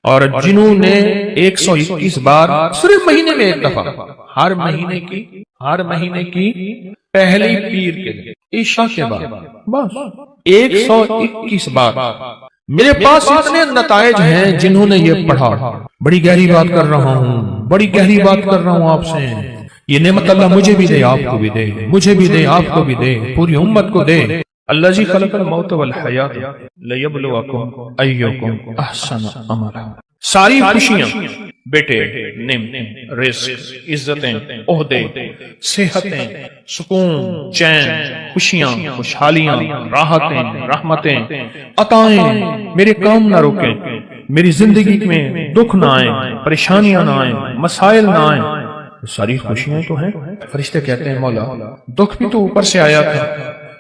اور جنہوں نے 121 بار صرف مہینے میں ایک دفعہ، ہر مہینے کی پہلی پیر کے دن عشاء کے بعد بس 121 بار، میرے پاس اتنے نتائج ہیں جنہوں نے یہ پڑھا۔ بڑی گہری بات کر رہا ہوں آپ سے، یہ نعمت اللہ مجھے بھی دے، آپ کو بھی دے، مجھے بھی دے، آپ کو بھی دے، پوری امت کو دے۔ الذی خلق الموت والحیات لیبلوکم ایکم احسن عملا۔ ساری خوشیاں، بیٹے، نعمتیں، رزق، عزتیں، عہدے، صحتیں، سکون، چین، خوشیاں، خوشحالیاں، راحتیں، رحمتیں، عطائیں میرے کام نہ روکیں، میری زندگی میں دکھ نہ آئیں، پریشانیاں نہ آئیں، مسائل نہ آئیں، ساری خوشیاں تو ہیں۔ فرشتے کہتے ہیں مولا دکھ بھی تو اوپر سے آیا تھا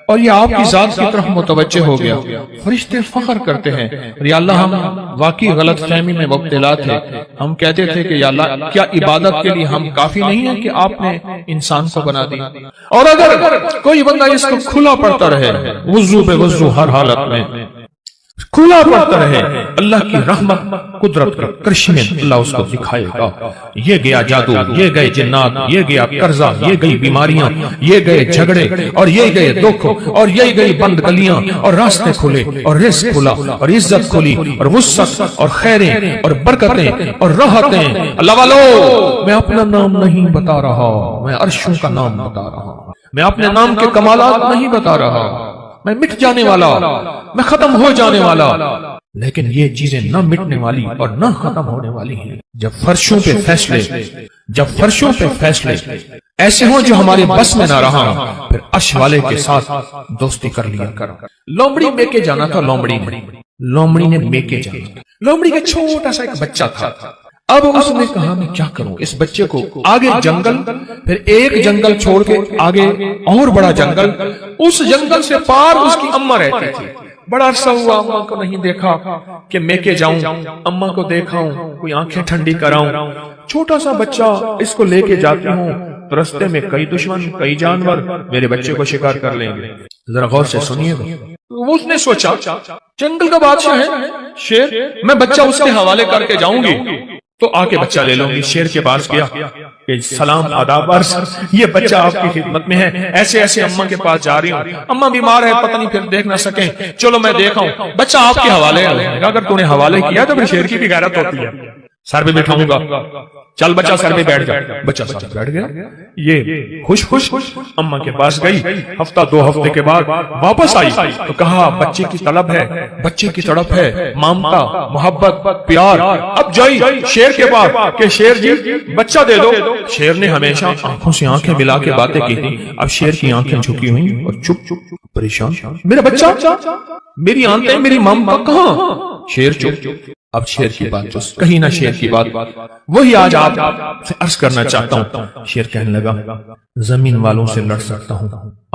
اور یہ آپ کی ذات کی طرف متوجہ ہو گیا۔ فرشتے فخر کرتے ہیں، یا اللہ ہم واقعی غلط فہمی میں مبتلا تھے، ہم کہتے تھے کہ یا اللہ کیا عبادت کے لیے ہم کافی نہیں ہیں کہ آپ نے انسان کو بنا دیا؟ اور اگر کوئی بندہ اس کو کھلا پڑتا رہے، وضو بے وضو ہر حالت میں کھلا پڑتا رہے، اللہ کی رحمت قدرت کا کرشمے اللہ اس کو دکھائے گا۔ یہ گیا جادو، یہ گئے جنات، یہ گیا قرضہ، یہ گئی بیماریاں، یہ گئے جھگڑے، اور یہ گئے دکھ، اور یہ گئی بند گلیاں، اور راستے کھلے، اور رزق کھلا، اور عزت کھلی، اور وسعت، اور خیریں، اور برکتیں، اور راحتیں۔ اللہ والو میں اپنا نام نہیں بتا رہا، میں عرشوں کا نام بتا رہا، میں اپنے نام کے کمالات نہیں بتا رہا، میں مٹ جانے والا، میں ختم ہو جانے والا، لیکن یہ چیزیں نہ مٹنے والی اور نہ ختم ہونے والی ہیں۔ جب فرشوں پہ فیصلے ایسے ہوں جو ہمارے بس میں نہ رہا، پھر عرش والے کے ساتھ دوستی کر لیا کر۔ لومڑی میکے جانا تھا، لومڑی نے میکے جانا، لومڑی کا چھوٹا سا ایک بچہ تھا۔ اب اس نے کہا میں کیا کروں، اس بچے کو آگے جنگل، پھر ایک جنگل چھوڑ کے آگے اور بڑا جنگل، اس جنگل سے پار اس کی اماں رہتی تھی۔ بڑا عرصہ ہوا اماں کو نہیں دیکھا کہ میں کے جاؤں، اماں کو دیکھاؤں، کوئی آنکھیں ٹھنڈی کراؤں۔ چھوٹا سا بچہ، اس کو لے کے جاتی ہوں تو رستے میں کئی دشمن، کئی جانور میرے بچے کو شکار کر لیں گے، ذرا غور سے سنیے گا۔ اس نے سوچا جنگل کا بادشاہ ہے شیر، میں بچہ اس کے حوالے کر کے جاؤں گی تو آ کے بچہ لے لوں گی۔ شیر کے پاس گیا کہ سلام آداب عرض، یہ بچہ آپ کی خدمت میں ہے، ایسے ایسے اماں کے پاس جا رہی ہوں، اماں بیمار ہے، پتہ نہیں پھر دیکھ نہ سکیں، چلو میں دیکھاؤں، بچہ آپ کے حوالے ہے۔ اگر تو نے حوالے کیا تو پھر شیر کی بھی غیرت ہوتی ہے، سر پہ بٹھاؤں گا، چل بچہ سر پہ بیٹھ جا۔ بچہ سر پہ بیٹھ گیا، یہ خوش اماں کے پاس گئی۔ ہفتہ دو ہفتے کے بعد واپس آئی تو کہا بچے کی طلب ہے، بچے کی تڑپ ہے، مامتا، محبت، پیار۔ اب جائی شیر کے پاس کہ شیر جی بچہ دے دو۔ شیر نے ہمیشہ آنکھوں سے آنکھیں ملا کے باتیں کی تھی، اب شیر کی آنکھیں جھکی ہوئی اور چپ پریشان، میرا بچہ، میری آنکھیں، میری مامتا کہاں؟ شیر چپ۔ اب شیر کی بات تو کہیں نہ شیر کی بات، وہی آج آپ سے عرض کرنا چاہتا ہوں۔ شیر کہنے لگا زمین والوں سے لڑ سکتا ہوں،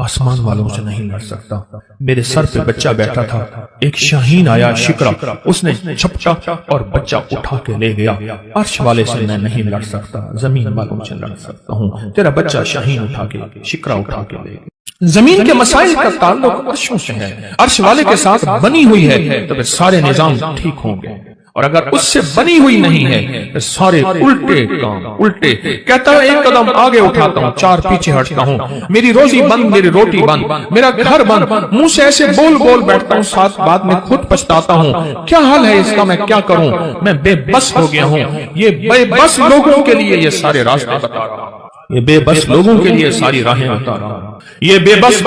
آسمان والوں سے نہیں لڑ سکتا۔ میرے سر پہ بچہ بیٹھا تھا، ایک شاہین آیا شکرا، اس نے جھپٹا اور بچہ اٹھا کے لے گیا۔ عرش والے سے میں نہیں لڑ سکتا، زمین والوں سے لڑ سکتا ہوں۔ تیرا بچہ شاہین اٹھا کے، شکرا اٹھا کے لے گیا۔ زمین کے مسائل کا تعلق عرشوں سے ہے، عرش والے کے ساتھ بنی ہوئی ہے تو پھر سارے نظام ٹھیک ہوں گے، اور اگر اس سے بنی ہوئی نہیں ہے تو سارے الٹے کام الٹے۔ کہتا ہے ایک قدم آگے اٹھاتا ہوں، چار پیچھے ہٹتا ہوں، میری روزی بند، میری روٹی بند، میرا گھر بند، منہ سے ایسے بول بیٹھتا ہوں، ساتھ بعد میں خود پچھتاتا ہوں، کیا حال ہے اس کا، میں کیا کروں، میں بے بس ہو گیا ہوں۔ یہ بے بس لوگوں کے لیے یہ سارے راستے بتا رہا ہوں، یہ بے بس لوگوں کے لیے ساری راہیں بتا رہا ہوں، یہ بے بس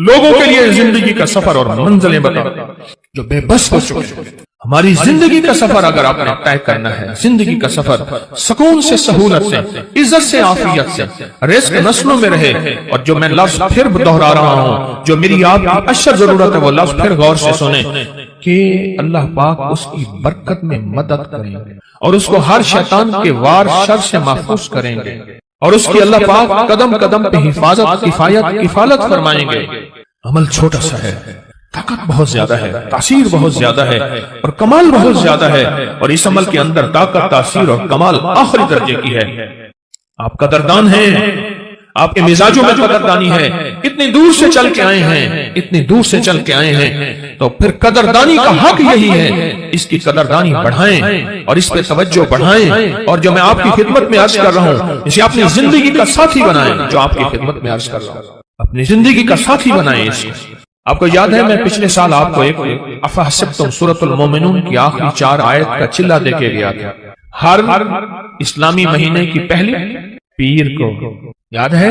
لوگوں کے لیے زندگی کا سفر اور منزلیں بتا رہا ہوں جو بے بس ہو چکے ہیں۔ ہماری زندگی کا سفر اگر آپ نے طے کرنا ہے، زندگی کا سفر سکون سے، سہولت سے، عزت سے، عافیت سے، رزق نسلوں میں رہے۔ اور جو میں لفظ پھر دہرا رہا ہوں، جو میری آپ کی اشد ضرورت ہے، وہ لفظ پھر غور سے سنیں کہ اللہ پاک اس کی برکت میں مدد کریں گے اور اس کو ہر شیطان کے وار شر سے محفوظ کریں گے، اور اس کی اللہ پاک قدم قدم پہ حفاظت، کفالت فرمائیں گے۔ عمل چھوٹا سا ہے، طاقت بہت زیادہ ہے، تاثیر بہت زیادہ ہے، اور کمال بہت زیادہ ہے، اور اس عمل کے اندر طاقت، تاثیر اور کمال آخری درجے کی ہے۔ آپ قدردان ہیں، آپ کے مزاجوں میں قدردانی ہے، اتنی دور سے چل کے آئے ہیں، اتنی دور سے چل کے آئے ہیں، تو پھر قدردانی کا حق یہی ہے، اس کی قدردانی بڑھائیں اور اس پہ توجہ بڑھائیں، اور جو میں آپ کی خدمت میں عرض کر رہا ہوں اسے اپنی زندگی کا ساتھی بنائیں، جو آپ کی خدمت میں عرض کر رہا ہوں اپنی زندگی کا ساتھی بنائیں اس کو۔ آپ کو یاد ہے میں پچھلے سال آپ کو ایک افحسبتم سورۃ المومنون کی آخری 4 آیت کا چلہ دے کے گیا تھا۔ ہر اسلامی مہینے کی پہلی پیر کو یاد ہے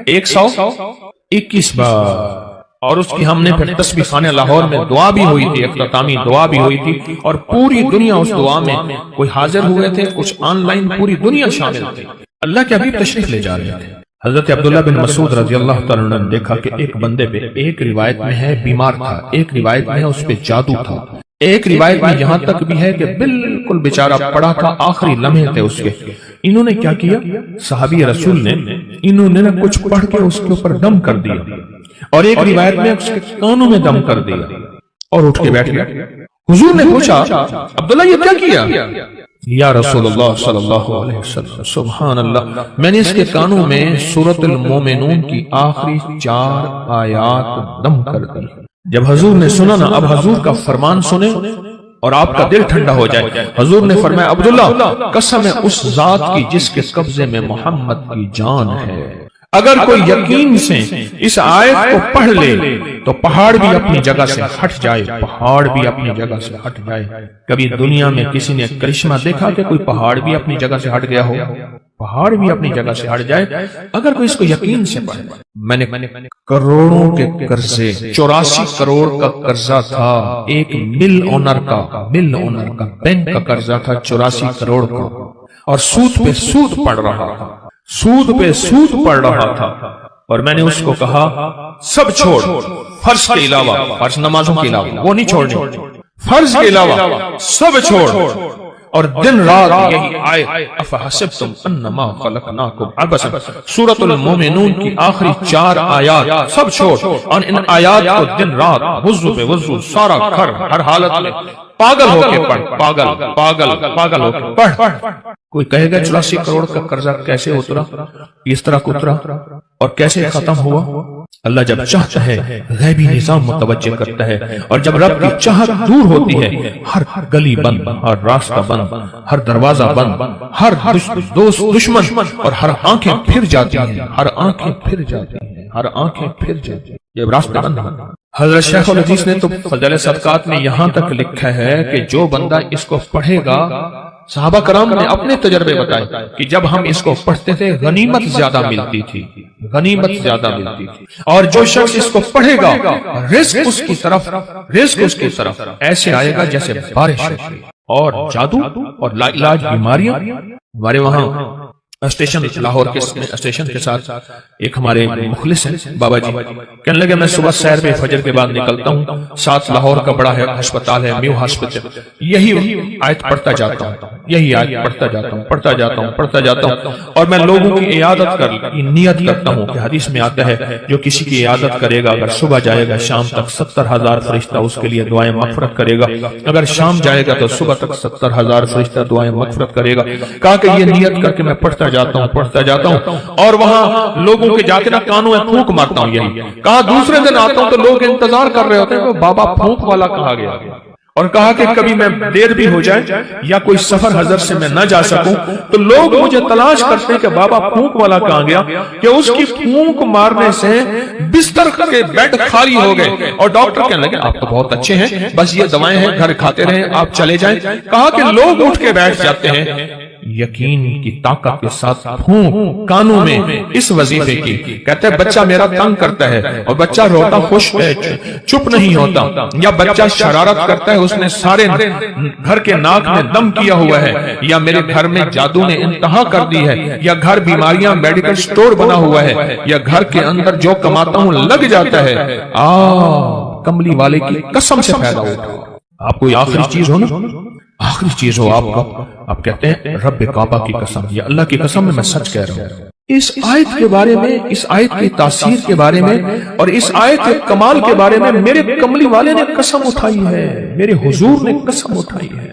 121 بار، اور اس کی ہم نے پھر تسبیح خانہ لاہور میں دعا بھی ہوئی تھی، اختتامی دعا بھی ہوئی تھی، اور پوری دنیا اس دعا میں کوئی حاضر ہوئے تھے، کچھ آن لائن پوری دنیا شامل تھی۔ اللہ کے حبیب تشریف لے جا رہے تھے۔ حضرت عبداللہ بن مسعود رضی اللہ تعالیٰ عنہ نے دیکھا کہ ایک بندے پہ، ایک روایت میں ہے بیمار تھا، ایک روایت میں ہے اس پہ جادو تھا، ایک روایت میں یہاں تک بھی ہے کہ بالکل بیچارہ پڑا تھا، آخری لمحے تھے اس کے۔ انہوں نے کیا کیا؟ صحابی رسول نے انہوں نے کچھ پڑھ کے اس کے اوپر دم کر دیا، اور ایک روایت میں اس کے کانوں میں دم کر دیا اور اٹھ کے بیٹھ گیا۔ حضور نے پوچھا عبداللہ یہ کیا کیا؟ یا رسول اللہ صلی اللہ علیہ وسلم سبحان اللہ، میں نے اس کے کانوں میں سورۃ المومنون کی آخری 4 آیات دم کر دی۔ جب حضور نے سنا نا، اب حضور کا فرمان سنے اور آپ کا دل ٹھنڈا ہو جائے۔ حضور نے فرمایا عبداللہ قسم ہے اس ذات کی جس کے قبضے میں محمد کی جان ہے، اگر کوئی یقین سے اس آیت کو پڑھ لے تو پہاڑ بھی اپنی جگہ سے ہٹ جائے، پہاڑ بھی اپنی جگہ سے ہٹ جائے۔ کبھی دنیا میں کسی نے کرشمہ دیکھا کہ کوئی پہاڑ بھی اپنی جگہ سے ہٹ گیا ہو؟ پہاڑ بھی اپنی جگہ سے ہٹ جائے اگر کوئی اس کو یقین سے پڑھے۔ میں نے کروڑوں کے قرضے، 84 کروڑ کا قرضہ تھا، ایک مل اونر کا بینک کا قرضہ تھا 84 کروڑ کا، اور سود پہ سود پڑ رہا تھا، سود پہ سود پڑ رہا تھا، اور میں نے اس کو کہا سب چھوڑ، فرض کے علاوہ، فرض نمازوں کے علاوہ وہ نہیں چھوڑنی، فرض کے علاوہ سب چھوڑ، اور دن رات یہی آیت افحسبتم انما خلقناکم عبثا، سورۃ المومنون کی آخری 4 آیات سب چھوڑ، اور ان آیات کو دن رات وضو پہ وضو، سارا گھر ہر حالت میں پاگل ہو کے پڑھ، پاگل ہو کے پڑھ۔ کوئی کہے گا 84 کروڑ کا قرضہ کیسے اترا، اس طرح اترا اور کیسے ختم ہوا؟ اللہ جب چاہتا ہے غیبی نظام متوجہ کرتا ہے، اور جب رب کی چاہت دور ہوتی ہے ہر گلی بند، ہر راستہ بند، ہر دروازہ بند، ہر دوست دشمن، اور ہر آنکھیں پھر جاتی ہیں، ہر آنکھیں پھر جاتی ہیں، ہر آنکھیں پھر جاتی ہیں جب راستے بند ہیں۔ حضرت شیخ الحدیث نے تو فضائل صدقات میں یہاں تک لکھا ہے کہ جو بندہ اس کو پڑھے گا، صحابہ کرام نے اپنے تجربے بتائے کہ جب ہم اس کو پڑھتے تھے غنیمت زیادہ ملتی تھی، غنیمت زیادہ ملتی تھی، اور جو شخص اس کو پڑھے گا رزق اس کی طرف ایسے آئے گا جیسے بارش ہوتی، اور جادو اور لا علاج بیماریاں۔ ہمارے وہاں اسٹیشن لاہور کے اسٹیشن کے ساتھ ایک ہمارے مخلص ہیں بابا جی، کہنے لگے میں صبح سیر پہ فجر کے بعد نکلتا ہوں، ساتھ لاہور کا بڑا ہے ہسپتال ہے میو ہاسپٹل، یہی آیت پڑھتا جاتا ہوں، یہی آیت پڑھتا جاتا ہوں، اور میں لوگوں کی عیادت کی نیت کرتا ہوں کہ حدیث میں آتا ہے جو کسی کی عیادت کرے گا اگر صبح جائے گا شام تک 70,000 فرشتہ اس کے لیے دعائیں مغفرت کرے گا، اگر شام جائے گا تو صبح تک 70,000 فرشتہ دعائیں مغفرت کرے گا۔ کہا کہ یہ نیت کر کے میں پڑھتا جاتا ہوں اور وہاں لوگوں کے جا کے نا کانوں میں پھونک مارتا ہوں، یہی کہا دوسرے دن آتا ہوں تو لوگ انتظار کر رہے ہوتے ہیں کہ بابا پھونک والا کہا گیا، اور کہا کہ کبھی میں دیر بھی ہو جائے یا کوئی سفر حضر سے میں نہ جا سکوں تو لوگ مجھے تلاش کرتے ہیں کہ بابا پھونک والا کہاں گیا، کہ اس کی پھونک مارنے سے بستر کے بیڈ خالی ہو گئے، اور ڈاکٹر کہنے لگے آپ تو بہت اچھے ہیں، بس یہ دوائیں ہیں گھر کھاتے رہیں، آپ چلے جائیں۔ کہا کہ لوگ اٹھ کے بیٹھ جاتے ہیں یقین کی طاقت کے ساتھ پھونک کانوں میں اس وظیفے کی، کہتے ہیں بچہ میرا تنگ کرتا ہے اور بچہ روتا خوش ہے چپ نہیں ہوتا، یا بچہ شرارت کرتا ہے اس نے سارے گھر کے ناک میں دم کیا ہوا ہے، یا میرے گھر میں جادو نے انتہا کر دی ہے، یا گھر بیماریاں میڈیکل سٹور بنا ہوا ہے، یا گھر کے اندر جو کماتا ہوں لگ جاتا ہے، کملی والے کی قسم سے فائدہ اٹھاؤ۔ آپ کوئی آخری چیز ہو نا، آخری چیز ہو آپ کا، آپ کہتے ہیں رب کعبہ کی قسم، یا اللہ کی قسم میں سچ کہہ رہا ہوں۔ اس آیت کے بارے میں، اس آیت کی تاثیر کے بارے میں، اور اس آیت کے کمال کے بارے میں میرے کملی والے نے قسم اٹھائی ہے، میرے حضور نے قسم اٹھائی ہے۔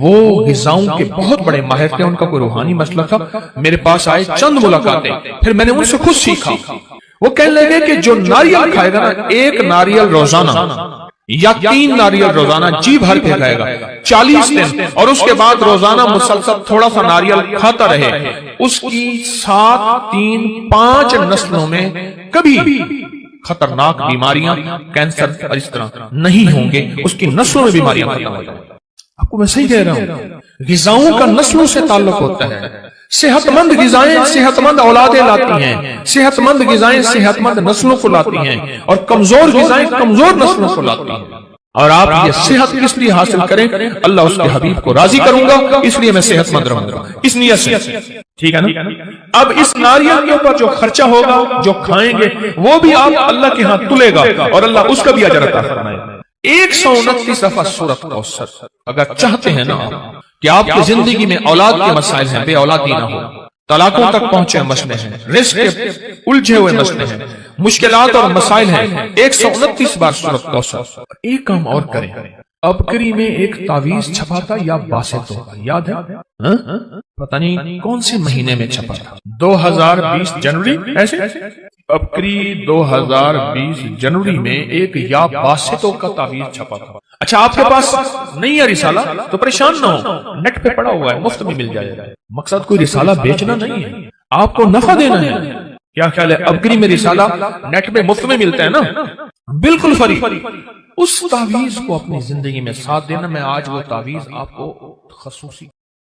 وہ غذاؤں کے بہت بڑے ماہر تھے، ان کا کوئی روحانی مسئلہ تھا، میرے پاس آئے، چند ملاقاتیں، پھر میں نے ان سے خود سیکھا۔ وہ کہنے لگے کہ جو ناریل کھائے گا نا، ایک ناریل روزانہ یا 3 ناریل روزانہ جی بھر کے کھائے گا 40 دن، اور اس کے بعد روزانہ مسلسل تھوڑا سا ناریل کھاتا رہے، اس کی 7 3 5 نسلوں میں کبھی خطرناک بیماریاں، کینسر اور اس طرح نہیں ہوں گے، اس کی نسلوں میں بیماریاں ختم ہو جائیں۔ آپ کو میں صحیح کہہ رہا ہوں، غذاؤں کا نسلوں سے تعلق ہوتا ہے۔ صحت مند غذائیں صحت مند اولادیں لاتی ہیں، صحت مند غذائیں صحت مند نسلوں کو لاتی ہیں، اور کمزور غذائیں کمزور نسلوں کو لاتی ہیں۔ اور آپ یہ صحت کس لیے حاصل کریں؟ اللہ اس کے حبیب کو راضی کروں گا، اس لیے میں صحت مند رہوں گا، اس نیت سے، ٹھیک ہے نا؟ اب اس ناریل کے اوپر جو خرچہ ہوگا، جو کھائیں گے، وہ بھی آپ اللہ کے ہاں تلے گا، اور اللہ اس کا بھی اجر عطا فرمائے گا۔ 129 دفعہ سورۃ کوثر۔ اگر چاہتے ہیں نا کہ آپ کی زندگی میں اولاد کے مسائل ہیں، بے اولادی نہ ہو، طلاقوں تک پہنچے مسئلے ہیں، رزق کے الجھے ہوئے مسئلے ہیں، مشکلات اور مسائل ہیں، 129 بار سورۃ کوثر۔ ایک کام اور کریں، ابکری میں ایک تعویذ چھپا تھا یا باسط ہوگا، یاد ہے؟ پتہ نہیں کون سے مہینے میں چھپا تھا، 2020 جنوری، ایسے ابکری 2020 جنوری میں ایک یا باسطوں کا تعویذ چھپا تھا۔ اچھا، آپ کے پاس نہیں ہے رسالہ تو پریشان نہ ہو، نیٹ پہ پڑا ہوا ہے، مفت میں مل جائے گا۔ مقصد کوئی رسالہ بیچنا نہیں ہے، آپ کو نفع دینا ہے۔ کیا خیال ہے؟ ابکری میں رسالہ نیٹ پہ مفت میں ملتا ہے نا، بالکل فری۔ اس تعویذ کو اپنی زندگی میں ساتھ دینا۔ میں آج وہ تعویذ آپ کو خصوصی